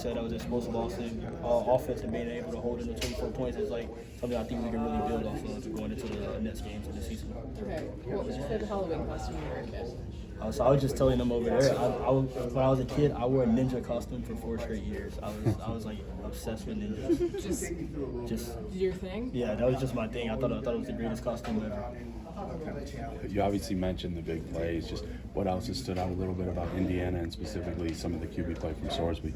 said, that was explosive offense and being able to hold in the 24 points is like something I think we can really build off of going into the next games of the season. Okay. What was your favorite Halloween costume when you were a kid? So I was just telling them over there. When I was a kid, I wore a ninja costume for 4 straight years. I was like obsessed with ninjas. just your thing? Yeah, that was just my thing. I thought it was the greatest costume ever. You obviously mentioned the big plays. Just what else has stood out a little bit about Indiana and specifically some of the QB play from Sorsby?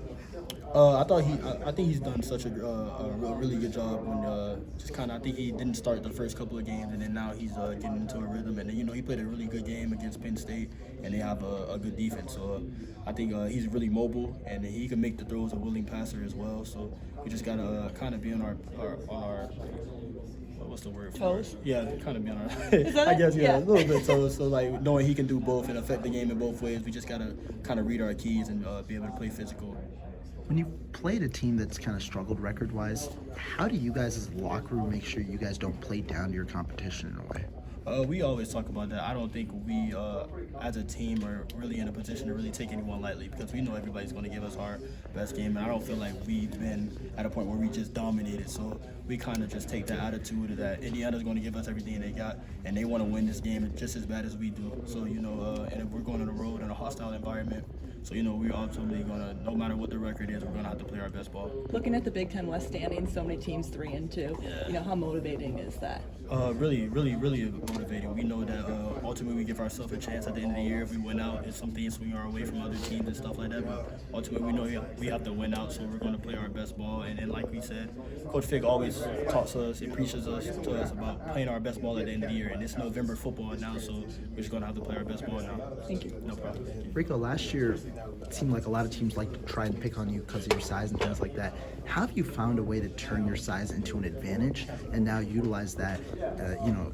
I think he's done such a really good job when just kind of. I think he didn't start the first couple of games, and then now he's getting into a rhythm. And then, he played a really good game against Penn State, and they have a good defense. So I think he's really mobile, and he can make the throws, a willing passer as well. So we just gotta kind of be on our what's the word for toes? It? Yeah, kind of be on our. Is that I guess yeah, a little bit toes. So like knowing he can do both and affect the game in both ways, we just gotta kind of read our keys and be able to play physical. When you played a team that's kind of struggled record-wise, how do you guys as a locker room make sure you guys don't play down to your competition in a way? We always talk about that. I don't think we, as a team, are really in a position to really take anyone lightly because we know everybody's going to give us our best game, and I don't feel like we've been at a point where we just dominated. So we kind of just take the attitude that Indiana's going to give us everything they got, and they want to win this game just as bad as we do. So, and if we're going on the road in a hostile environment, so, we're ultimately going to, no matter what the record is, we're going to have to play our best ball. Looking at the Big Ten West standings, so many teams 3-2. How motivating is that? Really motivating. We know that ultimately we give ourselves a chance at the end of the year if we win out. If some things swing our way from other teams and stuff like that, but ultimately we know we have to win out, so we're going to play our best ball. And then, like we said, Coach Fick always talks to us and preaches to us about playing our best ball at the end of the year. And it's November football now, so we're just going to have to play our best ball now. Thank you. No problem. Rico, last year it seemed like a lot of teams like to try and pick on you because of your size and things like that. How have you found a way to turn your size into an advantage and now utilize that,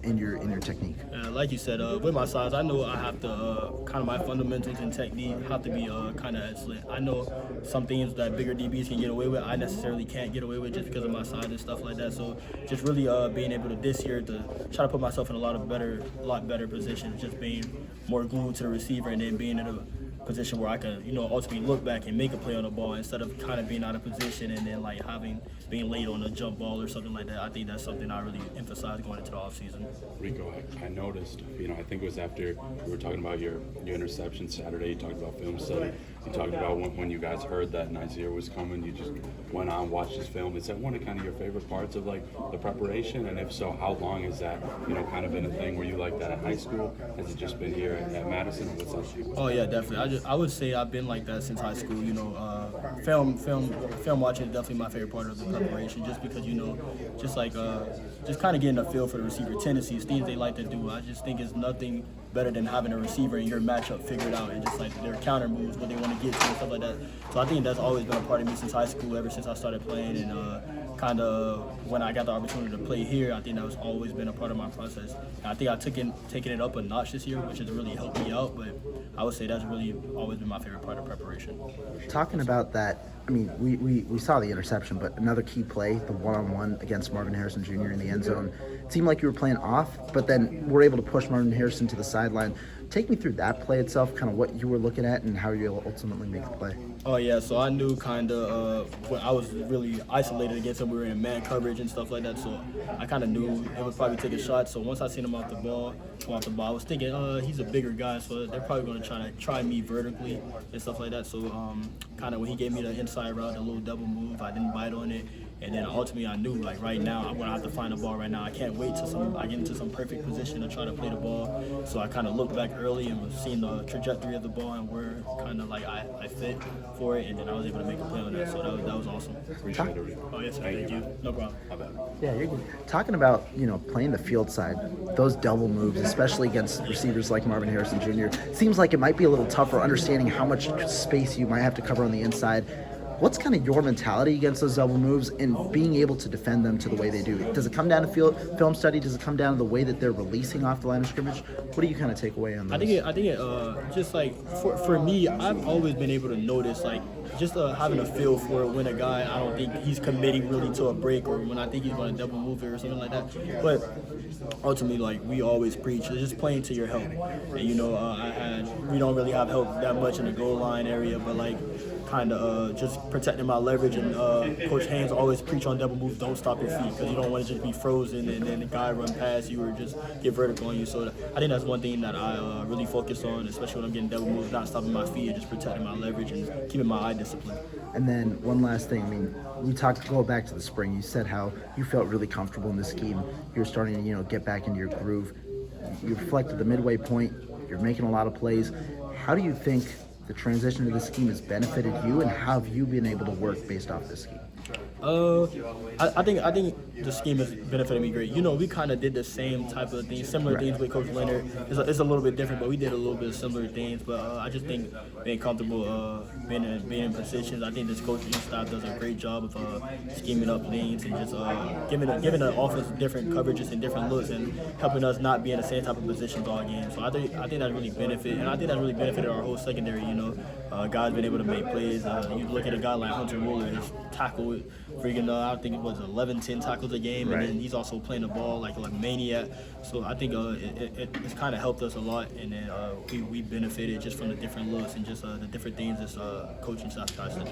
in your technique? Like you said, with my size, I know I have to kind of my fundamentals and technique have to be kind of excellent. I know some things that bigger DBs can get away with, I necessarily can't get away with just because of my size and stuff like that. So just really being able to this year to try to put myself in a lot better positions, just being more glued to the receiver and then being in a position where I can, ultimately look back and make a play on the ball instead of kind of being out of position and then like being late on a jump ball or something like that. I think that's something I really emphasize going into the offseason. Rico, I noticed, I think it was after we were talking about your interception Saturday, you talked about film study, you talked about when you guys heard that Nazir was coming, you just went on, watched his film. Is that one of kind of your favorite parts of like the preparation? And if so, how long has that, kind of been a thing? Were you like that at high school? Has it just been here at Madison? Or what's that? Oh yeah, definitely. I would say I've been like that since high school. Film watching is definitely my favorite part of the preparation, just because just kind of getting a feel for the receiver tendencies, things they like to do. I just think it's nothing better than having a receiver in your matchup figured out and just like their counter moves, what they want to get to and stuff like that. So I think that's always been a part of me since high school, ever since I started playing, and kind of when I got the opportunity to play here, I think that was always been a part of my process. And I think I've taken it up a notch this year, which has really helped me out, but I would say that's really always been my favorite part of preparation. Talking about that, we saw the interception, but another key play, the one-on-one against Marvin Harrison Jr. in the end zone, it seemed like you were playing off, but then were able to push Marvin Harrison to the sideline. Take me through that play itself, kind of what you were looking at and how you ultimately make the play. Oh yeah, so I knew kind of when I was really isolated against him. We were in man coverage and stuff like that, so I kind of knew it would probably take a shot. So once I seen him off the ball, I was thinking, he's a bigger guy, so they're probably going to try me vertically and stuff like that. So kind of when he gave me the inside route, a little double move, I didn't bite on it. And then ultimately I knew, like, right now, I'm going to have to find the ball right now. I can't wait till I get into some perfect position to try to play the ball. So I kind of looked back early and was seeing the trajectory of the ball and where kind of like I fit for it. And then I was able to make a play on that. So that was awesome. Appreciate it. Oh, yes, sir. Thank you. No problem. How bad? Yeah, you're good. Talking about, playing the field side, those double moves, especially against receivers like Marvin Harrison Jr., seems like it might be a little tougher understanding how much space you might have to cover on the inside. What's kind of your mentality against those double moves and being able to defend them to the way they do? Does it come down to film study? Does it come down to the way that they're releasing off the line of scrimmage? What do you kind of take away on those? I think it just like for me, I've always been able to notice like just having a feel for when a guy, I don't think he's committing really to a break, or when I think he's going to double move it or something like that. But ultimately, like we always preach, it's just playing to your help. And you know, we don't really have help that much in the goal line area, but like kind of just protecting my leverage. And Coach Haynes always preach on double moves, don't stop your feet, because you don't want to just be frozen and then the guy run past you or just get vertical on you. So I think that's one thing that I really focus on, especially when I'm getting double moves, not stopping my feet and just protecting my leverage and keeping my eye discipline. And then one last thing, I mean, go back to the spring. You said how you felt really comfortable in this scheme. You're starting to, get back into your groove. You reflected the midway point. You're making a lot of plays. How do you think the transition to this scheme has benefited you, and how have you been able to work based off this scheme? I think the scheme has benefited me great. You know, we kind of did the same type of things, similar things with Coach Leonard. It's a little bit different, but we did a little bit of similar things. But I just think being comfortable, being in positions, I think this coaching staff does a great job of scheming up things and just giving the offense different coverages and different looks and helping us not be in the same type of positions all game. So I think that really benefited, and I think that really benefited our whole secondary. You know, guys been able to make plays. You look at a guy like Hunter Wooler, his tackle freaking I think it was 11-10 tackles a game, and then he's also playing the ball like a maniac. So I think it's kind of helped us a lot, and then we benefited just from the different looks and just the different things this coaching staff tries to do.